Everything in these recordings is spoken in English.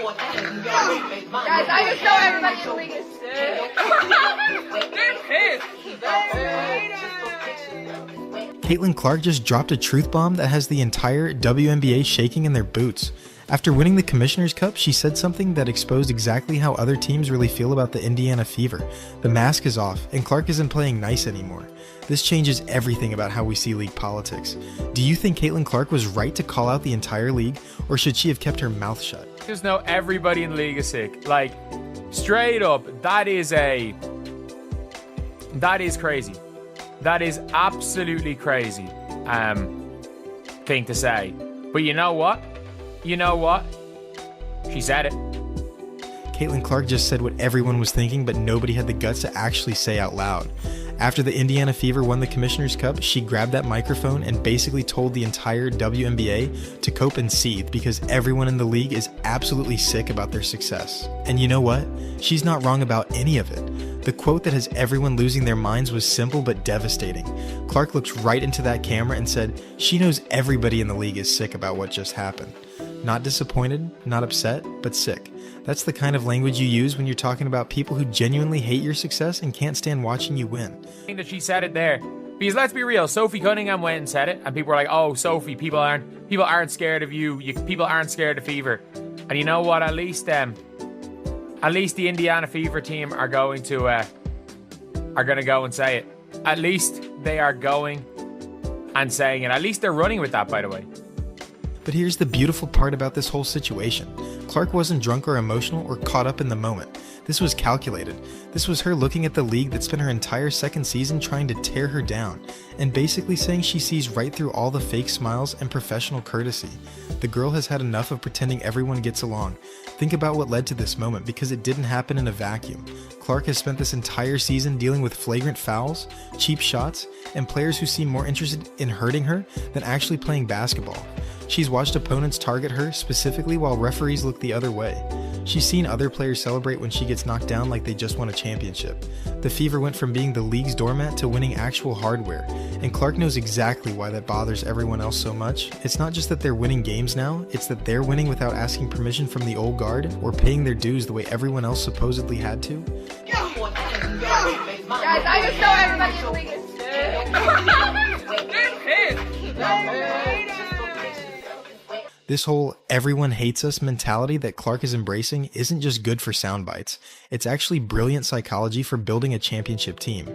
Guys, I just know everybody in the league is sick. Caitlin Clark just dropped a truth bomb that has the entire WNBA shaking in their boots. After winning the Commissioner's Cup, she said something that exposed exactly how other teams really feel about the Indiana Fever. The mask is off, and Clark isn't playing nice anymore. This changes everything about how we see league politics. Do you think Caitlin Clark was right to call out the entire league, or should she have kept her mouth shut? Just know everybody in the league is sick. Like, straight up, that is crazy. That is absolutely crazy thing to say. But you know what? She said it. Caitlin Clark just said what everyone was thinking, but nobody had the guts to actually say out loud. After the Indiana Fever won the Commissioner's Cup, she grabbed that microphone and basically told the entire WNBA to cope and seethe because everyone in the league is absolutely sick about their success. And you know what? She's not wrong about any of it. The quote that has everyone losing their minds was simple but devastating. Clark looked right into that camera and said she knows everybody in the league is sick about what just happened. Not disappointed, not upset, but sick. That's the kind of language you use when you're talking about people who genuinely hate your success and can't stand watching you win. I think that she said it there. Because let's be real, Sophie Cunningham went and said it, and people were like, "Oh, Sophie, people aren't scared of you. People aren't scared of Fever." And you know what? At least the Indiana Fever team are going to go and say it. At least they are going and saying it. At least they're running with that, by the way. But here's the beautiful part about this whole situation. Clark wasn't drunk or emotional or caught up in the moment. This was calculated. This was her looking at the league that spent her entire second season trying to tear her down, and basically saying she sees right through all the fake smiles and professional courtesy. The girl has had enough of pretending everyone gets along. Think about what led to this moment, because it didn't happen in a vacuum. Clark has spent this entire season dealing with flagrant fouls, cheap shots, and players who seem more interested in hurting her than actually playing basketball. She's watched opponents target her specifically while referees look the other way. She's seen other players celebrate when she gets knocked down like they just won a championship. The Fever went from being the league's doormat to winning actual hardware, and Clark knows exactly why that bothers everyone else so much. It's not just that they're winning games now, it's that they're winning without asking permission from the old guard or paying their dues the way everyone else supposedly had to. Guys, I just know everybody in the league is sick. This whole everyone hates us mentality that Clark is embracing isn't just good for sound bites. It's actually brilliant psychology for building a championship team.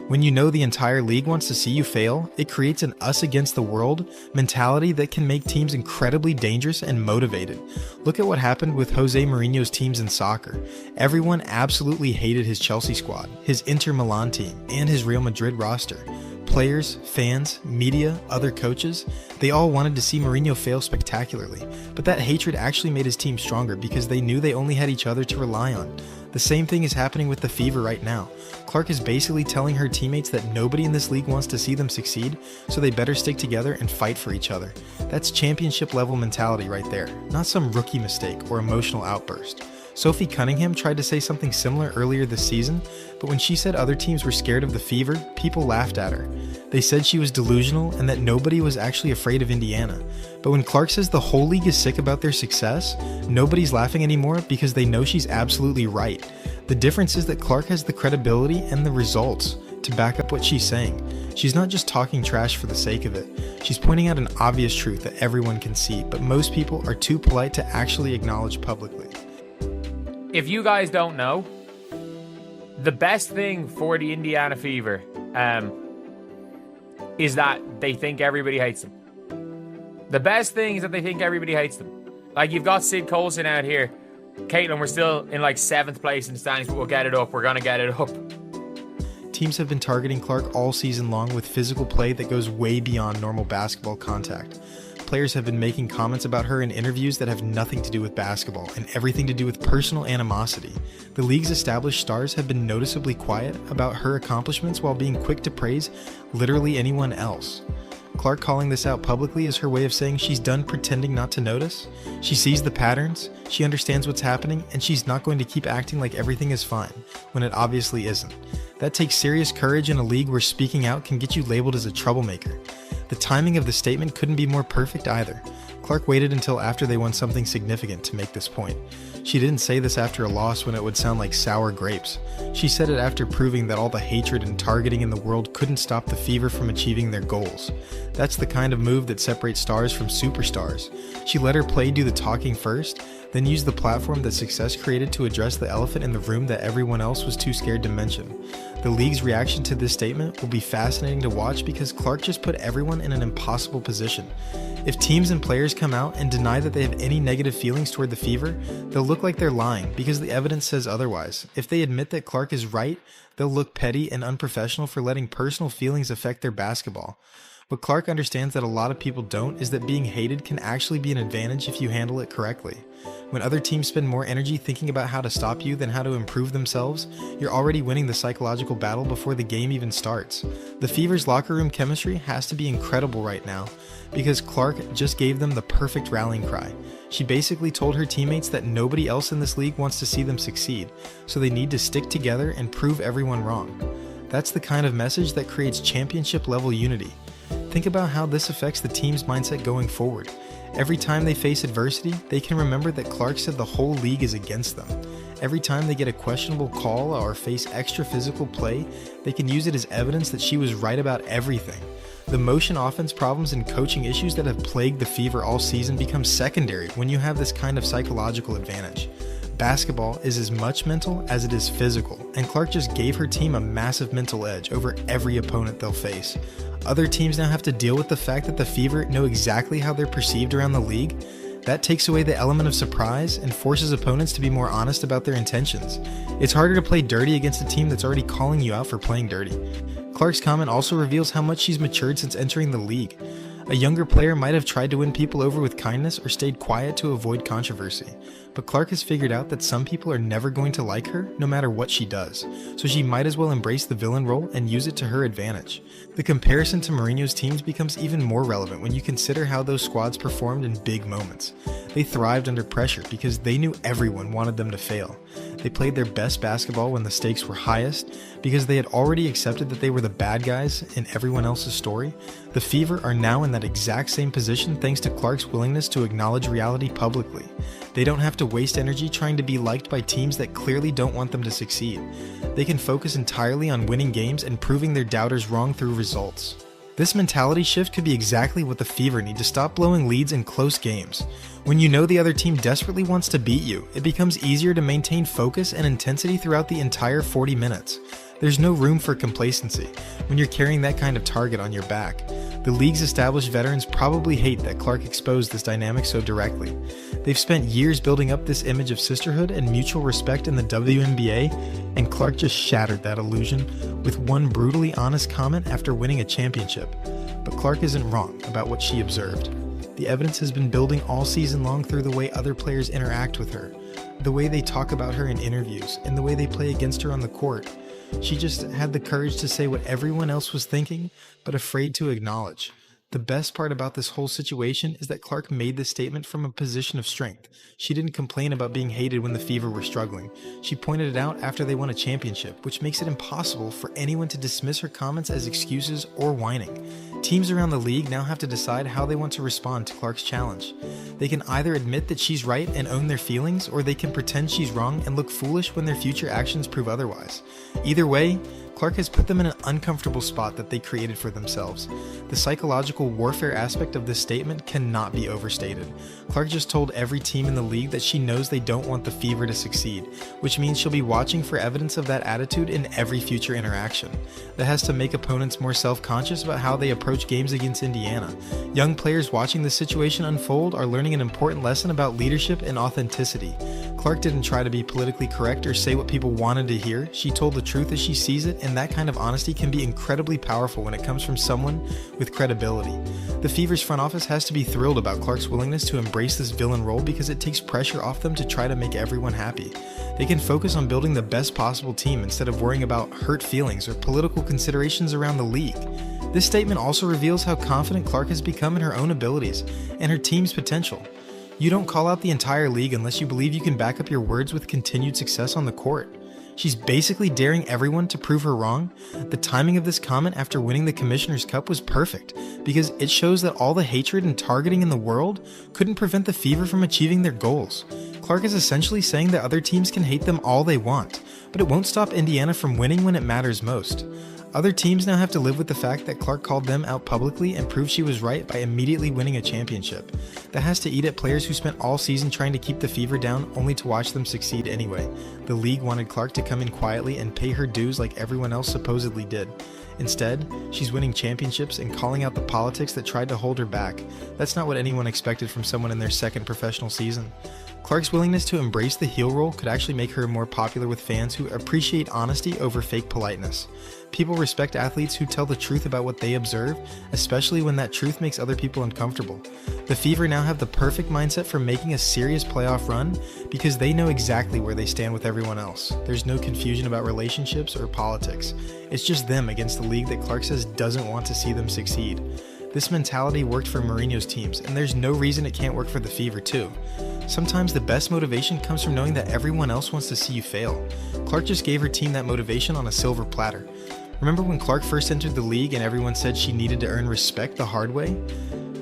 When you know the entire league wants to see you fail, it creates an us against the world mentality that can make teams incredibly dangerous and motivated. Look at what happened with Jose Mourinho's teams in soccer. Everyone absolutely hated his Chelsea squad, his Inter Milan team, and his Real Madrid roster. Players, fans, media, other coaches, they all wanted to see Mourinho fail spectacularly, but that hatred actually made his team stronger because they knew they only had each other to rely on. The same thing is happening with the Fever right now. Clark is basically telling her teammates that nobody in this league wants to see them succeed, so they better stick together and fight for each other. That's championship level mentality right there, not some rookie mistake or emotional outburst. Sophie Cunningham tried to say something similar earlier this season, but when she said other teams were scared of the Fever, people laughed at her. They said she was delusional and that nobody was actually afraid of Indiana. But when Clark says the whole league is sick about their success, nobody's laughing anymore because they know she's absolutely right. The difference is that Clark has the credibility and the results to back up what she's saying. She's not just talking trash for the sake of it. She's pointing out an obvious truth that everyone can see, but most people are too polite to actually acknowledge publicly. If you guys don't know, the best thing for the Indiana Fever is that they think everybody hates them. The best thing is that they think everybody hates them. Like, you've got Sid Colson out here. Caitlin, we're still in like 7th place in the standings, but we'll get it up. We're going to get it up. Teams have been targeting Clark all season long with physical play that goes way beyond normal basketball contact. Players have been making comments about her in interviews that have nothing to do with basketball and everything to do with personal animosity. The league's established stars have been noticeably quiet about her accomplishments while being quick to praise literally anyone else. Clark calling this out publicly is her way of saying she's done pretending not to notice. She sees the patterns, she understands what's happening, and she's not going to keep acting like everything is fine, when it obviously isn't. That takes serious courage in a league where speaking out can get you labeled as a troublemaker. The timing of the statement couldn't be more perfect either. Clark waited until after they won something significant to make this point. She didn't say this after a loss when it would sound like sour grapes. She said it after proving that all the hatred and targeting in the world couldn't stop the Fever from achieving their goals. That's the kind of move that separates stars from superstars. She let her play do the talking first, then used the platform that success created to address the elephant in the room that everyone else was too scared to mention. The league's reaction to this statement will be fascinating to watch because Clark just put everyone in an impossible position. If teams and players come out and deny that they have any negative feelings toward the Fever, they'll look like they're lying because the evidence says otherwise. If they admit that Clark is right, they'll look petty and unprofessional for letting personal feelings affect their basketball. What Clark understands that a lot of people don't is that being hated can actually be an advantage if you handle it correctly. When other teams spend more energy thinking about how to stop you than how to improve themselves, you're already winning the psychological battle before the game even starts. The Fever's locker room chemistry has to be incredible right now because Clark just gave them the perfect rallying cry. She basically told her teammates that nobody else in this league wants to see them succeed, so they need to stick together and prove everyone wrong. That's the kind of message that creates championship-level unity. Think about how this affects the team's mindset going forward. Every time they face adversity, they can remember that Clark said the whole league is against them. Every time they get a questionable call or face extra physical play, they can use it as evidence that she was right about everything. The motion offense problems and coaching issues that have plagued the Fever all season become secondary when you have this kind of psychological advantage. Basketball is as much mental as it is physical, and Clark just gave her team a massive mental edge over every opponent they'll face. Other teams now have to deal with the fact that the Fever know exactly how they're perceived around the league. That takes away the element of surprise and forces opponents to be more honest about their intentions. It's harder to play dirty against a team that's already calling you out for playing dirty. Clark's comment also reveals how much she's matured since entering the league. A younger player might have tried to win people over with kindness or stayed quiet to avoid controversy, but Clark has figured out that some people are never going to like her no matter what she does, so she might as well embrace the villain role and use it to her advantage. The comparison to Mourinho's teams becomes even more relevant when you consider how those squads performed in big moments. They thrived under pressure because they knew everyone wanted them to fail. They played their best basketball when the stakes were highest because they had already accepted that they were the bad guys in everyone else's story. The Fever are now in that exact same position thanks to Clark's willingness to acknowledge reality publicly. They don't have to waste energy trying to be liked by teams that clearly don't want them to succeed. They can focus entirely on winning games and proving their doubters wrong through results. This mentality shift could be exactly what the Fever need to stop blowing leads in close games. When you know the other team desperately wants to beat you, it becomes easier to maintain focus and intensity throughout the entire 40 minutes. There's no room for complacency when you're carrying that kind of target on your back. The league's established veterans probably hate that Clark exposed this dynamic so directly. They've spent years building up this image of sisterhood and mutual respect in the WNBA, and Clark just shattered that illusion with one brutally honest comment after winning a championship. But Clark isn't wrong about what she observed. The evidence has been building all season long through the way other players interact with her, the way they talk about her in interviews, and the way they play against her on the court. She just had the courage to say what everyone else was thinking, but afraid to acknowledge. The best part about this whole situation is that Clark made this statement from a position of strength. She didn't complain about being hated when the Fever were struggling. She pointed it out after they won a championship, which makes it impossible for anyone to dismiss her comments as excuses or whining. Teams around the league now have to decide how they want to respond to Clark's challenge. They can either admit that she's right and own their feelings, or they can pretend she's wrong and look foolish when their future actions prove otherwise. Either way, Clark has put them in an uncomfortable spot that they created for themselves. The psychological warfare aspect of this statement cannot be overstated. Clark just told every team in the league that she knows they don't want the Fever to succeed, which means she'll be watching for evidence of that attitude in every future interaction. That has to make opponents more self-conscious about how they approach games against Indiana. Young players watching this situation unfold are learning an important lesson about leadership and authenticity. Clark didn't try to be politically correct or say what people wanted to hear. She told the truth as she sees it, and that kind of honesty can be incredibly powerful when it comes from someone with credibility. The Fever's front office has to be thrilled about Clark's willingness to embrace this villain role because it takes pressure off them to try to make everyone happy. They can focus on building the best possible team instead of worrying about hurt feelings or political considerations around the league. This statement also reveals how confident Clark has become in her own abilities and her team's potential. You don't call out the entire league unless you believe you can back up your words with continued success on the court. She's basically daring everyone to prove her wrong. The timing of this comment after winning the Commissioner's Cup was perfect, because it shows that all the hatred and targeting in the world couldn't prevent the Fever from achieving their goals. Clark is essentially saying that other teams can hate them all they want, but it won't stop Indiana from winning when it matters most. Other teams now have to live with the fact that Clark called them out publicly and proved she was right by immediately winning a championship. That has to eat at players who spent all season trying to keep the Fever down only to watch them succeed anyway. The league wanted Clark to come in quietly and pay her dues like everyone else supposedly did. Instead, she's winning championships and calling out the politics that tried to hold her back. That's not what anyone expected from someone in their second professional season. Clark's willingness to embrace the heel role could actually make her more popular with fans who appreciate honesty over fake politeness. People respect athletes who tell the truth about what they observe, especially when that truth makes other people uncomfortable. The Fever now have the perfect mindset for making a serious playoff run because they know exactly where they stand with everyone else. There's no confusion about relationships or politics. It's just them against the league that Clark says doesn't want to see them succeed. This mentality worked for Mourinho's teams, and there's no reason it can't work for the Fever too. Sometimes the best motivation comes from knowing that everyone else wants to see you fail. Clark just gave her team that motivation on a silver platter. Remember when Clark first entered the league and everyone said she needed to earn respect the hard way?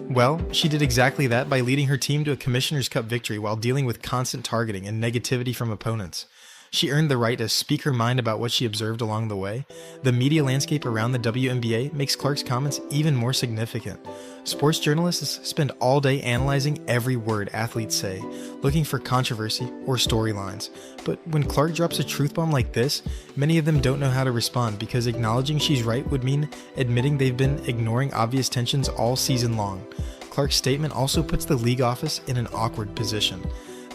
Well, she did exactly that by leading her team to a Commissioner's Cup victory while dealing with constant targeting and negativity from opponents. She earned the right to speak her mind about what she observed along the way. The media landscape around the WNBA makes Clark's comments even more significant. Sports journalists spend all day analyzing every word athletes say, looking for controversy or storylines. But when Clark drops a truth bomb like this, many of them don't know how to respond because acknowledging she's right would mean admitting they've been ignoring obvious tensions all season long. Clark's statement also puts the league office in an awkward position.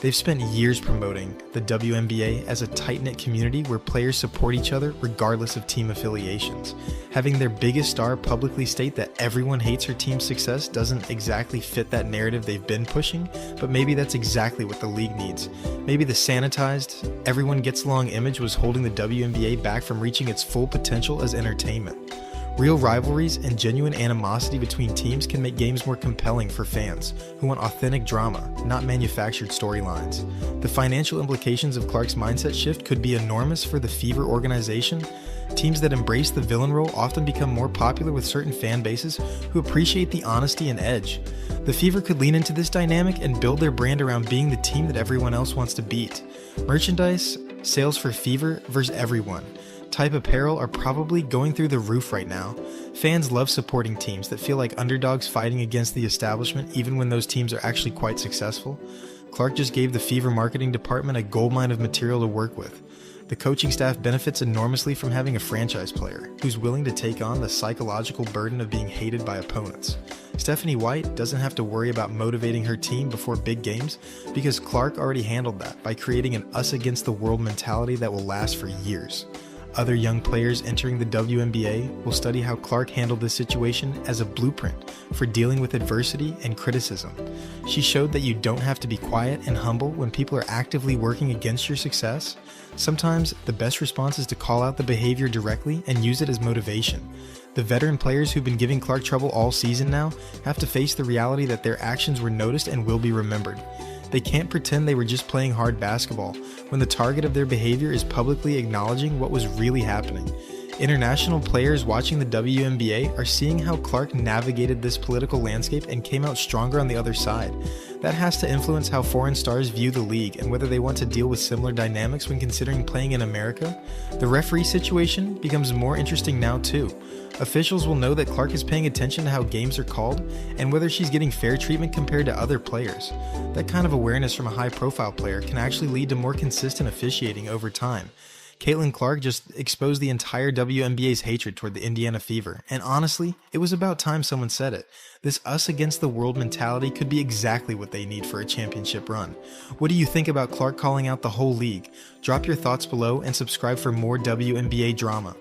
They've spent years promoting the WNBA as a tight-knit community where players support each other regardless of team affiliations. Having their biggest star publicly state that everyone hates her team's success doesn't exactly fit that narrative they've been pushing, but maybe that's exactly what the league needs. Maybe the sanitized, everyone gets along image was holding the WNBA back from reaching its full potential as entertainment. Real rivalries and genuine animosity between teams can make games more compelling for fans who want authentic drama, not manufactured storylines. The financial implications of Clark's mindset shift could be enormous for the Fever organization. Teams that embrace the villain role often become more popular with certain fan bases who appreciate the honesty and edge. The Fever could lean into this dynamic and build their brand around being the team that everyone else wants to beat. Merchandise sales for Fever versus everyone type apparel are probably going through the roof right now. Fans love supporting teams that feel like underdogs fighting against the establishment even when those teams are actually quite successful. Clark just gave the Fever marketing department a goldmine of material to work with. The coaching staff benefits enormously from having a franchise player who's willing to take on the psychological burden of being hated by opponents. Stephanie White doesn't have to worry about motivating her team before big games because Clark already handled that by creating an us-against-the-world mentality that will last for years. Other young players entering the WNBA will study how Clark handled this situation as a blueprint for dealing with adversity and criticism. She showed that you don't have to be quiet and humble when people are actively working against your success. Sometimes the best response is to call out the behavior directly and use it as motivation. The veteran players who've been giving Clark trouble all season now have to face the reality that their actions were noticed and will be remembered. They can't pretend they were just playing hard basketball when the target of their behavior is publicly acknowledging what was really happening. International players watching the WNBA are seeing how Clark navigated this political landscape and came out stronger on the other side. That has to influence how foreign stars view the league and whether they want to deal with similar dynamics when considering playing in America. The referee situation becomes more interesting now too. Officials will know that Clark is paying attention to how games are called and whether she's getting fair treatment compared to other players. That kind of awareness from a high-profile player can actually lead to more consistent officiating over time. Caitlin Clark just exposed the entire WNBA's hatred toward the Indiana Fever, and honestly, it was about time someone said it. This us-against-the-world mentality could be exactly what they need for a championship run. What do you think about Clark calling out the whole league? Drop your thoughts below and subscribe for more WNBA drama.